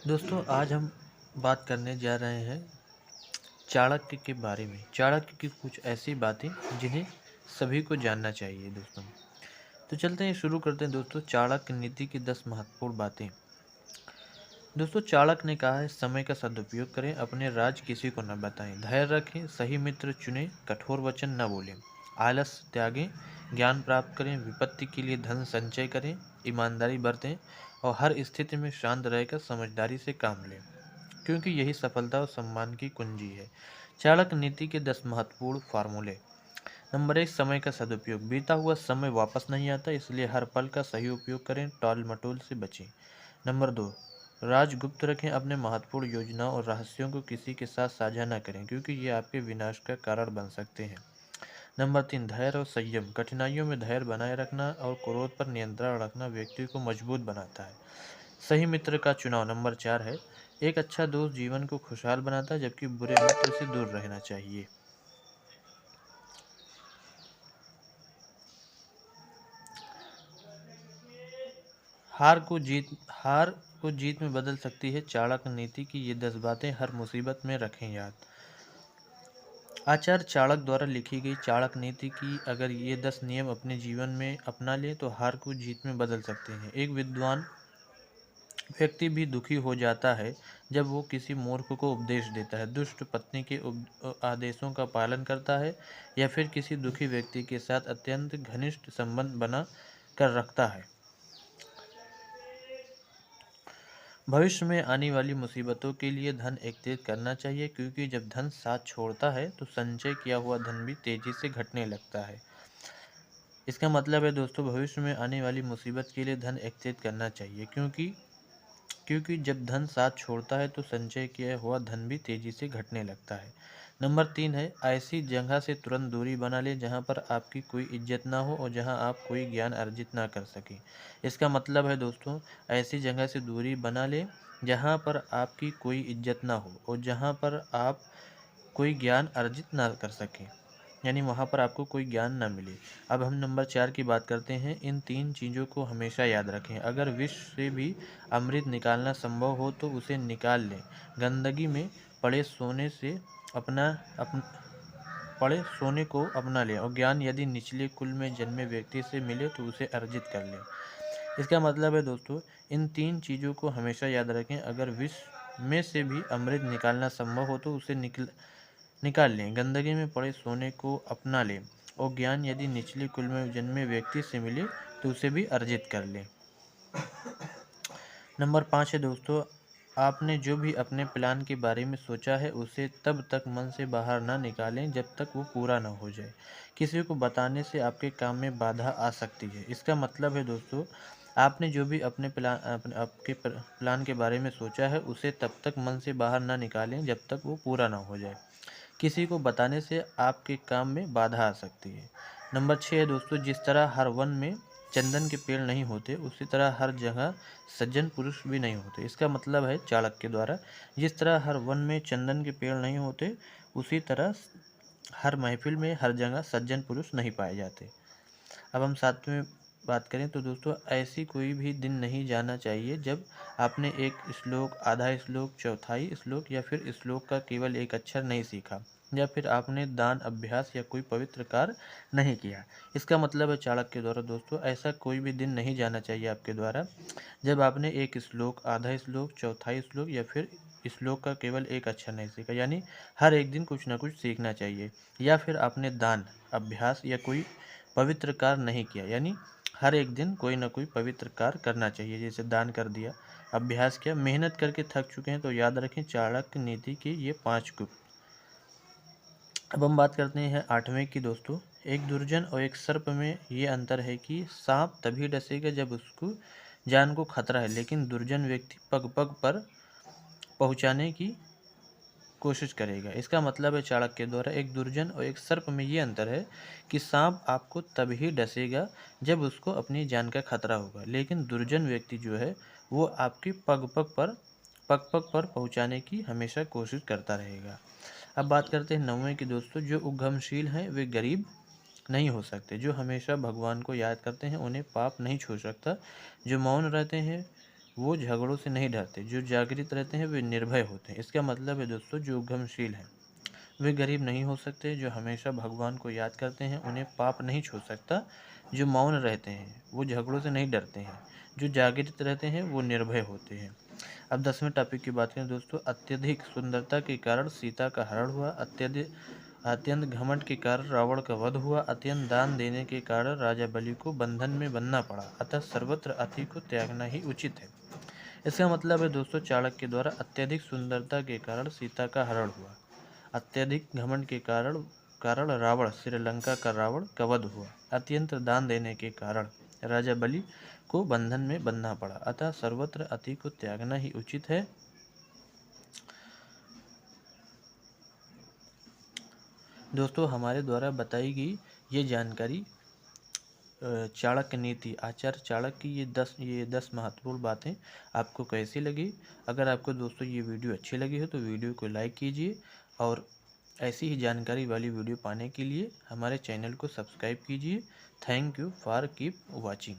दोस्तों आज हम बात करने जा रहे हैं चाणक्य के बारे में। चाणक्य की कुछ ऐसी बातें जिन्हें सभी को जानना चाहिए दोस्तों। तो चलते हैं, शुरू करते हैं दोस्तों। चाणक्य नीति की 10 महत्वपूर्ण बातें। दोस्तों चाणक्य ने कहा है, समय का सदुपयोग करें, अपने राज किसी को न बताएं, धैर्य रखें, सही मित्र चुनें, कठोर वचन न बोलें, आलस त्यागें, ज्ञान प्राप्त करें, विपत्ति के लिए धन संचय करें, ईमानदारी बरतें और हर स्थिति में शांत रहकर समझदारी से काम लें, क्योंकि यही सफलता और सम्मान की कुंजी है। चाणक्य नीति के 10 महत्वपूर्ण फार्मूले। नंबर 1, समय का सदुपयोग। बीता हुआ समय वापस नहीं आता, इसलिए हर पल का सही उपयोग करें, टाल मटोल से बचें। नंबर 2, राज गुप्त रखें, अपने महत्वपूर्ण योजनाओं और रहस्यों को किसी के साथ साझा न करें, क्योंकि ये आपके विनाश का कारण बन सकते हैं। नंबर 3, धैर्य और संयम। कठिनाइयों में धैर्य बनाए रखना और क्रोध पर नियंत्रण रखना व्यक्ति को मजबूत बनाता है। सही मित्र का चुनाव। नंबर 4 है, एक अच्छा दोस्त जीवन को खुशहाल बनाता है, जबकि बुरे मित्र से दूर रहना चाहिए। हार को जीत में बदल सकती है। चाणक्य नीति की ये 10 बातें हर मुसीबत में रखें याद। आचार्य चाणक्य द्वारा लिखी गई चाणक्य नीति की अगर ये 10 नियम अपने जीवन में अपना लें तो हार को जीत में बदल सकते हैं। एक विद्वान व्यक्ति भी दुखी हो जाता है जब वो किसी मूर्ख को उपदेश देता है, दुष्ट पत्नी के आदेशों का पालन करता है या फिर किसी दुखी व्यक्ति के साथ अत्यंत घनिष्ठ संबंध बना कर रखता है। भविष्य में आने वाली मुसीबतों के लिए धन एकत्रित करना चाहिए, क्योंकि जब धन साथ छोड़ता है तो संचय किया हुआ धन भी तेजी से घटने लगता है। इसका मतलब है दोस्तों, भविष्य में आने वाली मुसीबत के लिए धन एकत्रित करना चाहिए, क्योंकि जब धन साथ छोड़ता है तो संचय किया हुआ धन भी तेजी से घटने लगता है। नंबर 3 है, ऐसी जगह से तुरंत दूरी बना ले जहां पर आपकी कोई इज्जत ना हो और जहां आप कोई ज्ञान अर्जित ना कर सकें। इसका मतलब है दोस्तों, ऐसी जगह से दूरी बना ले जहां पर आपकी कोई इज्जत ना हो और जहां पर आप कोई ज्ञान अर्जित ना कर सकें, यानी वहाँ पर आपको कोई ज्ञान ना मिले। अब हम नंबर 4 की बात करते हैं। इन 3 चीज़ों को हमेशा याद रखें। अगर विष से भी अमृत निकालना संभव हो तो उसे निकाल लें। गंदगी में पड़े सोने से अपना अपन पड़े सोने को अपना लें और ज्ञान यदि निचले कुल में जन्मे व्यक्ति से मिले तो उसे अर्जित कर लें। इसका मतलब है दोस्तों, इन 3 चीज़ों को हमेशा याद रखें। अगर विष में से भी अमृत निकालना संभव हो तो उसे निकाल लें, गंदगी में पड़े सोने को अपना लें और ज्ञान यदि निचले कुल में जन्मे व्यक्ति से मिले तो उसे भी अर्जित कर लें। नंबर 5 है दोस्तों, आपने जो भी अपने प्लान के बारे में सोचा है उसे तब तक मन से बाहर ना निकालें जब तक वो पूरा ना हो जाए। किसी को बताने से आपके काम में बाधा आ सकती है। इसका मतलब है दोस्तों, आपने जो भी आपके प्लान के बारे में सोचा है उसे तब तक मन से बाहर ना निकालें जब तक वो पूरा ना हो जाए। किसी को बताने से आपके काम में बाधा आ सकती है। नंबर 6 है दोस्तों, जिस तरह हर वन में चंदन के पेड़ नहीं होते उसी तरह हर जगह सज्जन पुरुष भी नहीं होते। इसका मतलब है चाणक्य के द्वारा, जिस तरह हर वन में चंदन के पेड़ नहीं होते उसी तरह हर महफिल में हर जगह सज्जन पुरुष नहीं पाए जाते। अब हम साथ में बात करें तो दोस्तों, ऐसी कोई भी दिन नहीं जाना चाहिए जब आपने एक श्लोक, आधा श्लोक, चौथाई श्लोक या फिर श्लोक का केवल एक अक्षर नहीं सीखा या फिर आपने दान, अभ्यास या कोई पवित्र कार्य नहीं किया। इसका मतलब है चाणक्य के द्वारा दोस्तों, ऐसा कोई भी दिन नहीं जाना चाहिए आपके द्वारा जब आपने एक श्लोक, आधा श्लोक, चौथाई श्लोक या फिर श्लोक का केवल एक अक्षर नहीं सीखा। यानी हर एक दिन कुछ ना कुछ सीखना चाहिए। या फिर आपने दान, अभ्यास या कोई पवित्र कार्य नहीं किया, यानी हर एक दिन कोई ना कोई पवित्र कार्य करना चाहिए। जैसे दान कर दिया, अभ्यास किया, मेहनत करके थक चुके हैं तो याद रखें चाणक्य नीति की ये 5 गुण। अब हम बात करते हैं 8वें की दोस्तों। एक दुर्जन और एक सर्प में ये अंतर है कि सांप तभी डसेगा जब उसको जान को खतरा है, लेकिन दुर्जन व्यक्ति पग पग पर पहुंचाने की कोशिश करेगा। इसका मतलब है चाणक्य के द्वारा, एक दुर्जन और एक सर्प में ये अंतर है कि सांप आपको तभी डसेगा जब उसको अपनी जान का खतरा होगा, लेकिन दुर्जन व्यक्ति जो है वो आपकी पग पग पर पहुंचाने की हमेशा कोशिश करता रहेगा। अब बात करते हैं 9वें की दोस्तों। जो उद्यमशील हैं वे गरीब नहीं हो सकते। जो हमेशा भगवान को याद करते हैं उन्हें पाप नहीं छू सकता। जो मौन रहते हैं वो झगड़ों से नहीं डरते। जो जागृत रहते हैं वे निर्भय होते हैं। इसका मतलब है दोस्तों, जो उद्यमशील हैं वे गरीब नहीं हो सकते। जो हमेशा भगवान को याद करते हैं उन्हें पाप नहीं छू सकता। जो मौन रहते हैं वो झगड़ों से नहीं डरते हैं। जो जागृत रहते हैं वो निर्भय होते हैं। अब 10वें टॉपिक की बात करें दोस्तों, अत्यधिक सुंदरता के कारण सीता का हरण हुआ। अत्यंत घमंड के कारण रावण का वध हुआ। अत्यंत दान देने के कारण राजा बलि को बंधन में बंधना पड़ा। अतः सर्वत्र अति को त्यागना ही उचित है। इसका मतलब है दोस्तों, चाणक्य द्वारा अत्यधिक सुंदरता के कारण सीता का हरण हुआ। अत्यधिक घमंड के कारण कारण रावण, श्रीलंका का रावण का वध हुआ। अत्यंत दान देने के कारण राजा बलि को बंधन में बंधना पड़ा। अतः सर्वत्र अति को त्यागना ही उचित है। दोस्तों, हमारे द्वारा बताई गई ये जानकारी चाणक्य नीति, आचार्य चाणक्य की ये 10 महत्वपूर्ण बातें आपको कैसी लगी। अगर आपको दोस्तों ये वीडियो अच्छी लगी हो तो वीडियो को लाइक कीजिए और ऐसी ही जानकारी वाली वीडियो पाने के लिए हमारे चैनल को सब्सक्राइब कीजिए। Thank you for keep watching.